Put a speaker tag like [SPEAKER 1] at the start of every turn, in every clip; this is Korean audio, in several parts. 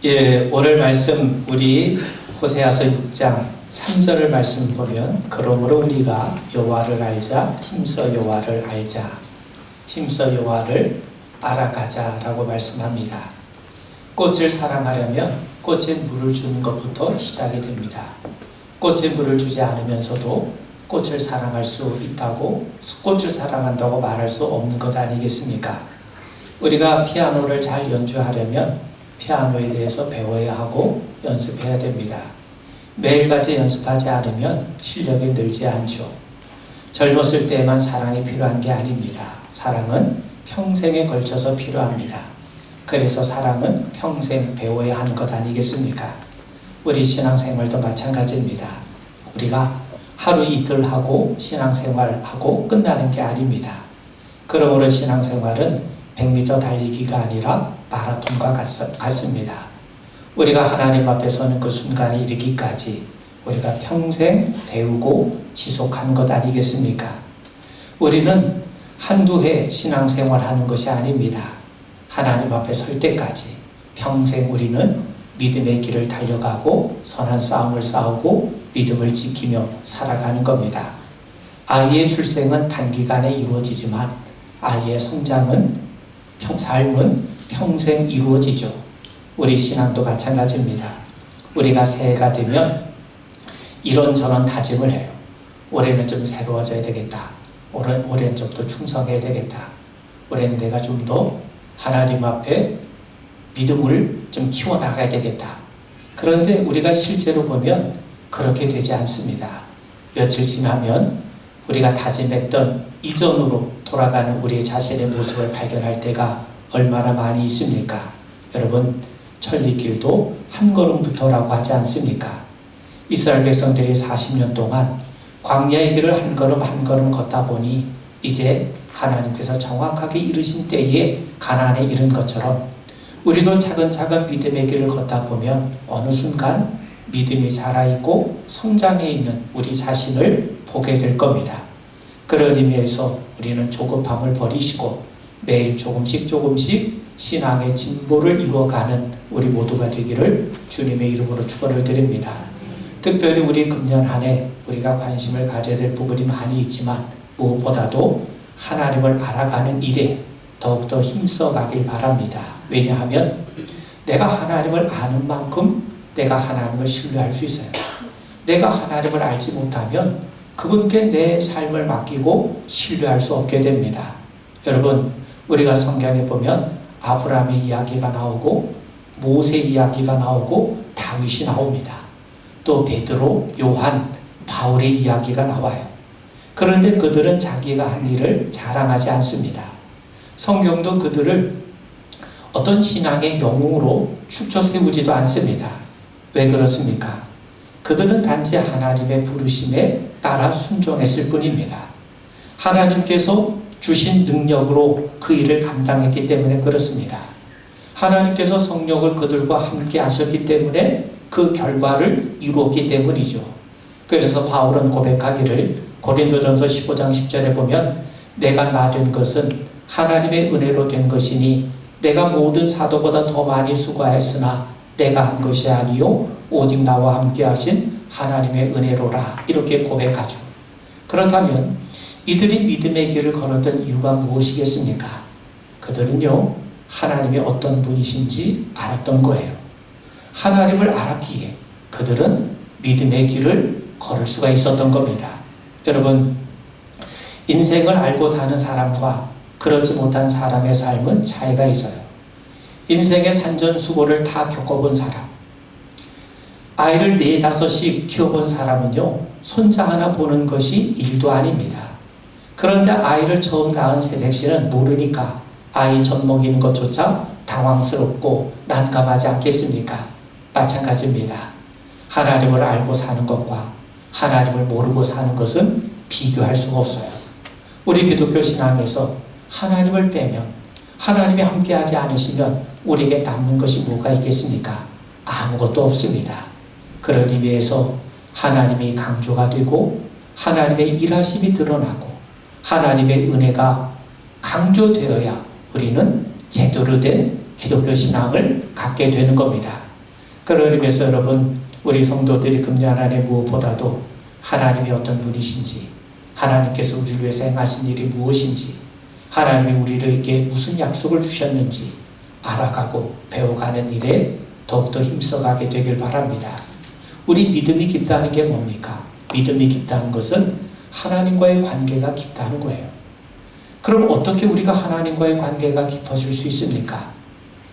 [SPEAKER 1] 예, 오늘 말씀 우리 호세아서 6장 3절을 말씀 보면 그러므로 우리가 여호와를 알자 힘써 여호와를 알자 힘써 여호와를 알아가자라고 말씀합니다. 꽃을 사랑하려면 꽃에 물을 주는 것부터 시작이 됩니다. 꽃에 물을 주지 않으면서도 꽃을 사랑할 수 있다고, 꽃을 사랑한다고 말할 수 없는 것 아니겠습니까? 우리가 피아노를 잘 연주하려면 피아노에 대해서 배워야 하고 연습해야 됩니다. 매일같이 연습하지 않으면 실력이 늘지 않죠. 젊었을 때만 사랑이 필요한 게 아닙니다. 사랑은 평생에 걸쳐서 필요합니다. 그래서 사랑은 평생 배워야 하는 것 아니겠습니까? 우리 신앙생활도 마찬가지입니다. 우리가 하루 이틀 하고 신앙생활하고 끝나는 게 아닙니다. 그러므로 신앙생활은 100m 달리기가 아니라 마라톤과 같습니다. 우리가 하나님 앞에 서는 그 순간에 이르기까지 우리가 평생 배우고 지속하는 것 아니겠습니까? 우리는 한두 해 신앙생활 하는 것이 아닙니다. 하나님 앞에 설 때까지 평생 우리는 믿음의 길을 달려가고 선한 싸움을 싸우고 믿음을 지키며 살아가는 겁니다. 아이의 출생은 단기간에 이루어지지만 아이의 성장은 삶은 평생 이루어지죠. 우리 신앙도 마찬가지입니다. 우리가 새해가 되면 이런저런 다짐을 해요. 올해는 좀 새로워져야 되겠다. 올해는 좀 더 충성해야 되겠다. 올해는 내가 좀 더 하나님 앞에 믿음을 좀 키워나가야 되겠다. 그런데 우리가 실제로 보면 그렇게 되지 않습니다. 며칠 지나면 우리가 다짐했던 이전으로 돌아가는 우리 자신의 모습을 발견할 때가 얼마나 많이 있습니까? 여러분, 천리길도 한 걸음부터라고 하지 않습니까? 이스라엘 백성들이 40년 동안 광야의 길을 한 걸음 한 걸음 걷다 보니 이제 하나님께서 정확하게 이르신 때에 가나안에 이른 것처럼 우리도 차근차근 믿음의 길을 걷다 보면 어느 순간 믿음이 자라있고 성장해 있는 우리 자신을 보게 될 겁니다. 그런 의미에서 우리는 조급함을 버리시고 매일 조금씩 신앙의 진보를 이루어가는 우리 모두가 되기를 주님의 이름으로 축원을 드립니다. 특별히 우리 금년 한 해 우리가 관심을 가져야 될 부분이 많이 있지만 무엇보다도 하나님을 알아가는 일에 더욱더 힘써가길 바랍니다. 왜냐하면 내가 하나님을 아는 만큼 내가 하나님을 신뢰할 수 있어요. 내가 하나님을 알지 못하면 그분께 내 삶을 맡기고 신뢰할 수 없게 됩니다. 여러분, 우리가 성경에 보면 아브라함의 이야기가 나오고 모세 이야기가 나오고 다윗이 나옵니다. 또 베드로, 요한, 바울의 이야기가 나와요. 그런데 그들은 자기가 한 일을 자랑하지 않습니다. 성경도 그들을 어떤 신앙의 영웅으로 축혀 세우지도 않습니다. 왜 그렇습니까? 그들은 단지 하나님의 부르심에 따라 순종했을 뿐입니다. 하나님께서 주신 능력으로 그 일을 감당했기 때문에 그렇습니다. 하나님께서 성령을 그들과 함께 하셨기 때문에 그 결과를 이루었기 때문이죠. 그래서 바울은 고백하기를 고린도전서 15장 10절에 보면 내가 나 된 것은 하나님의 은혜로 된 것이니 내가 모든 사도보다 더 많이 수고하였으나 내가 한 것이 아니요 오직 나와 함께 하신 하나님의 은혜로라 이렇게 고백하죠. 그렇다면 이들이 믿음의 길을 걸었던 이유가 무엇이겠습니까? 그들은요 하나님이 어떤 분이신지 알았던 거예요. 하나님을 알았기에 그들은 믿음의 길을 걸을 수가 있었던 겁니다. 여러분, 인생을 알고 사는 사람과 그렇지 못한 사람의 삶은 차이가 있어요. 인생의 산전수고를 다 겪어본 사람, 아이를 4-5씩 키워본 사람은요 손자 하나 보는 것이 일도 아닙니다. 그런데 아이를 처음 낳은 새색시는 모르니까 아이 젖 먹이는 것조차 당황스럽고 난감하지 않겠습니까? 마찬가지입니다. 하나님을 알고 사는 것과 하나님을 모르고 사는 것은 비교할 수가 없어요. 우리 기독교 신앙에서 하나님을 빼면, 하나님이 함께하지 않으시면 우리에게 남는 것이 뭐가 있겠습니까? 아무것도 없습니다. 그런 의미에서 하나님이 강조가 되고 하나님의 일하심이 드러나고 하나님의 은혜가 강조되어야 우리는 제대로 된 기독교 신앙을 갖게 되는 겁니다. 그런 의미에서 여러분, 우리 성도들이 금년 안에 무엇보다도 하나님이 어떤 분이신지, 하나님께서 우리를 위해서 행하신 일이 무엇인지, 하나님이 우리에게 무슨 약속을 주셨는지 알아가고 배워가는 일에 더욱더 힘써가게 되길 바랍니다. 우리 믿음이 깊다는 게 뭡니까? 믿음이 깊다는 것은 하나님과의 관계가 깊다는 거예요. 그럼 어떻게 우리가 하나님과의 관계가 깊어질 수 있습니까?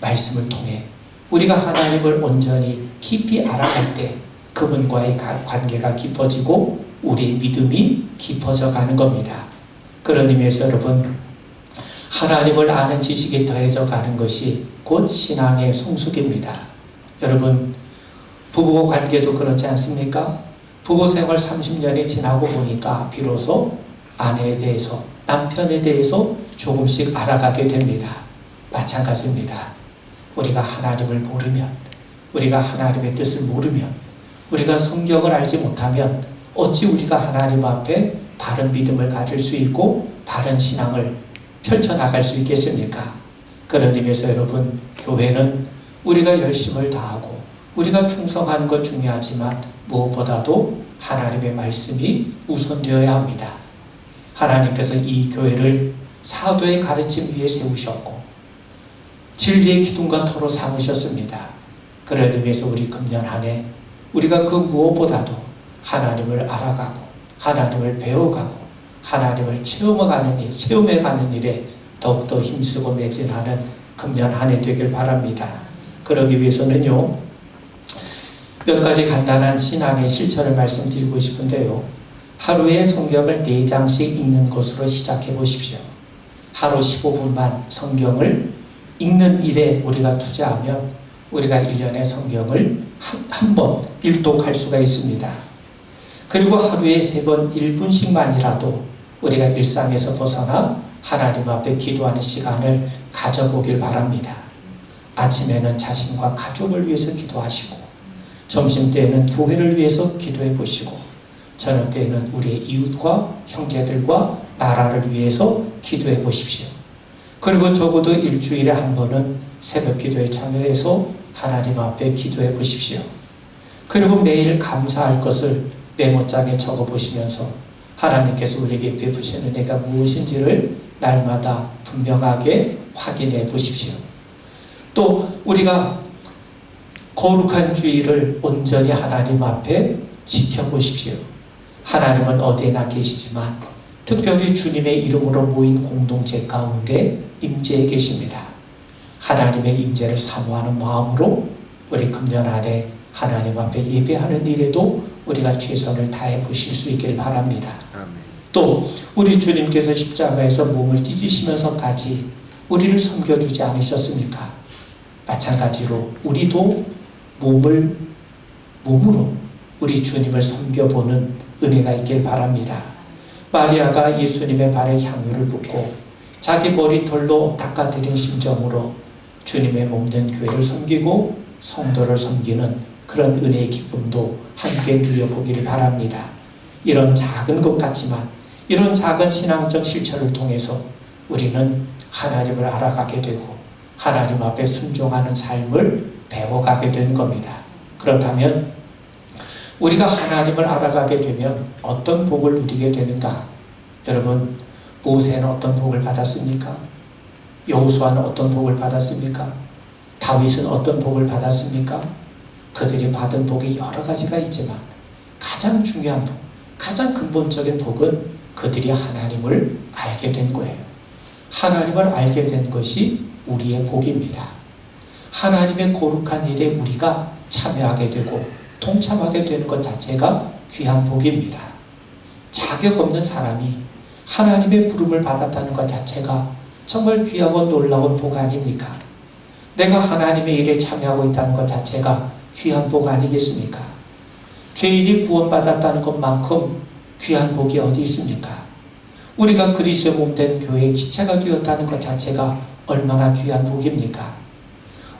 [SPEAKER 1] 말씀을 통해 우리가 하나님을 온전히 깊이 알아갈 때 그분과의 관계가 깊어지고 우리의 믿음이 깊어져 가는 겁니다. 그런 의미에서 여러분, 하나님을 아는 지식이 더해져 가는 것이 곧 신앙의 성숙입니다. 여러분, 부부 관계도 그렇지 않습니까? 부부 생활 30년이 지나고 보니까 비로소 아내에 대해서, 남편에 대해서 조금씩 알아가게 됩니다. 마찬가지입니다. 우리가 하나님을 모르면, 우리가 하나님의 뜻을 모르면, 우리가 성경을 알지 못하면 어찌 우리가 하나님 앞에 바른 믿음을 가질 수 있고 바른 신앙을 펼쳐나갈 수 있겠습니까? 그런 의미에서 여러분, 교회는 우리가 열심을 다하고 우리가 충성하는 것 중요하지만 무엇보다도 하나님의 말씀이 우선되어야 합니다. 하나님께서 이 교회를 사도의 가르침 위에 세우셨고 진리의 기둥과 터로 삼으셨습니다. 그런 의미에서 우리 금년 한 해 우리가 그 무엇보다도 하나님을 알아가고 하나님을 배워가고 하나님을 체험해가는 일에 더욱더 힘쓰고 매진하는 금년 한 해 되길 바랍니다. 그러기 위해서는요, 몇 가지 간단한 신앙의 실천을 말씀드리고 싶은데요. 하루에 성경을 4장씩 읽는 것으로 시작해 보십시오. 하루 15분만 성경을 읽는 일에 우리가 투자하면 우리가 1년에 성경을 한 번 일독할 수가 있습니다. 그리고 하루에 3번 1분씩만이라도 우리가 일상에서 벗어나 하나님 앞에 기도하는 시간을 가져보길 바랍니다. 아침에는 자신과 가족을 위해서 기도하시고, 점심때에는 교회를 위해서 기도해 보시고, 저녁 때에는 우리의 이웃과 형제들과 나라를 위해서 기도해 보십시오. 그리고 적어도 일주일에 한 번은 새벽 기도에 참여해서 하나님 앞에 기도해 보십시오. 그리고 매일 감사할 것을 메모장에 적어 보시면서 하나님께서 우리에게 베푸신 은혜가 무엇인지를 날마다 분명하게 확인해 보십시오. 또 우리가 거룩한 주일을 온전히 하나님 앞에 지켜보십시오. 하나님은 어디에나 계시지만 특별히 주님의 이름으로 모인 공동체 가운데 임재해 계십니다. 하나님의 임재를 사모하는 마음으로 우리 금년 안에 하나님 앞에 예배하는 일에도 우리가 최선을 다해 보실 수 있길 바랍니다. 또 우리 주님께서 십자가에서 몸을 찢으시면서까지 우리를 섬겨주지 않으셨습니까? 마찬가지로 우리도 몸으로 우리 주님을 섬겨보는 은혜가 있길 바랍니다. 마리아가 예수님의 발에 향유를 붓고 자기 머리털로 닦아드린 심정으로 주님의 몸된 교회를 섬기고 성도를 섬기는 그런 은혜의 기쁨도 함께 누려보기를 바랍니다. 이런 작은 것 같지만 이런 작은 신앙적 실천을 통해서 우리는 하나님을 알아가게 되고 하나님 앞에 순종하는 삶을 배워가게 되는 겁니다. 그렇다면 우리가 하나님을 알아가게 되면 어떤 복을 누리게 되는가? 여러분, 모세는 어떤 복을 받았습니까? 여호수아는 어떤 복을 받았습니까? 다윗은 어떤 복을 받았습니까? 그들이 받은 복이 여러 가지가 있지만 가장 중요한 복, 가장 근본적인 복은 그들이 하나님을 알게 된 거예요. 하나님을 알게 된 것이 우리의 복입니다. 하나님의 거룩한 일에 우리가 참여하게 되고 동참하게 되는 것 자체가 귀한 복입니다. 자격 없는 사람이 하나님의 부름을 받았다는 것 자체가 정말 귀하고 놀라운 복 아닙니까? 내가 하나님의 일에 참여하고 있다는 것 자체가 귀한 복 아니겠습니까? 죄인이 구원받았다는 것만큼 귀한 복이 어디 있습니까? 우리가 그리스도의 몸된 교회의 지체가 되었다는 것 자체가 얼마나 귀한 복입니까?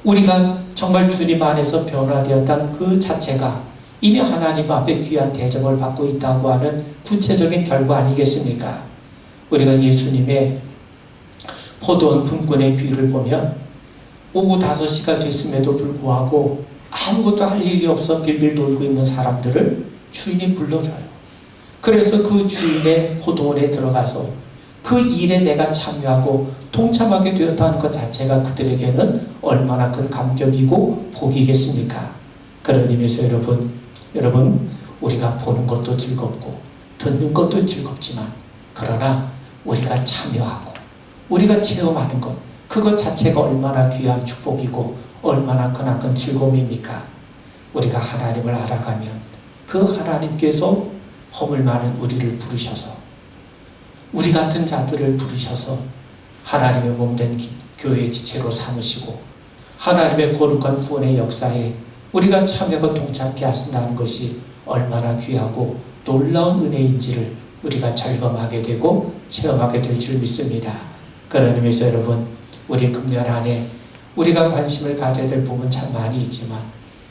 [SPEAKER 1] 우리가 정말 주님 안에서 변화되었다는 그 자체가 이미 하나님 앞에 귀한 대접을 받고 있다고 하는 구체적인 결과 아니겠습니까? 우리가 예수님의 포도원 분군의 비유를 보면 오후 5시가 됐음에도 불구하고 아무것도 할 일이 없어 빌빌 놀고 있는 사람들을 주인이 불러줘요. 그래서 그 주인의 포도원에 들어가서 그 일에 내가 참여하고 동참하게 되었다는 것 자체가 그들에게는 얼마나 큰 감격이고 복이겠습니까? 그런 의미에서 여러분 우리가 보는 것도 즐겁고 듣는 것도 즐겁지만 그러나 우리가 참여하고 우리가 체험하는 것 그것 자체가 얼마나 귀한 축복이고 얼마나 크나큰 즐거움입니까? 우리가 하나님을 알아가면 그 하나님께서 허물 많은 우리를 부르셔서 우리 같은 자들을 부르셔서 하나님의 몸된 교회의 지체로 삼으시고 하나님의 거룩한 후원의 역사에 우리가 참여하고 동참케 하신다는 것이 얼마나 귀하고 놀라운 은혜인지를 우리가 절감하게 되고 체험하게 될 줄 믿습니다. 그런 의미에서 여러분 우리 금년 안에 우리가 관심을 가져야 될 부분 참 많이 있지만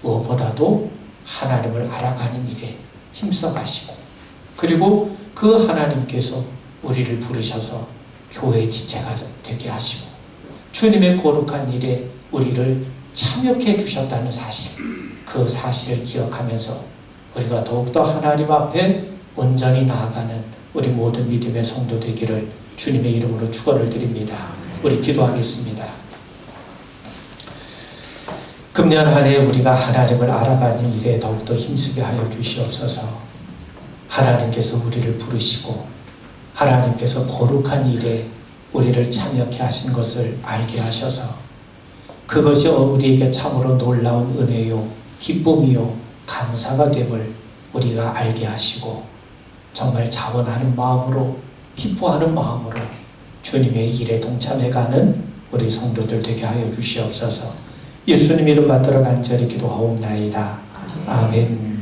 [SPEAKER 1] 무엇보다도 하나님을 알아가는 일에 힘써 가시고 그리고 그 하나님께서 우리를 부르셔서 교회의 지체가 되게 하시고 주님의 거룩한 일에 우리를 참여케 해주셨다는 사실 그 사실을 기억하면서 우리가 더욱더 하나님 앞에 온전히 나아가는 우리 모든 믿음의 성도 되기를 주님의 이름으로 축원을 드립니다. 우리 기도하겠습니다. 금년 한 해 우리가 하나님을 알아가는 일에 더욱더 힘쓰게 하여 주시옵소서. 하나님께서 우리를 부르시고 하나님께서 거룩한 일에 우리를 참여케 하신 것을 알게 하셔서 그것이 우리에게 참으로 놀라운 은혜요 기쁨이요 감사가 됨을 우리가 알게 하시고 정말 자원하는 마음으로 기뻐하는 마음으로 주님의 일에 동참해가는 우리 성도들 되게 하여 주시옵소서. 예수님 이름 받들어 간절히 기도하옵나이다. 아멘.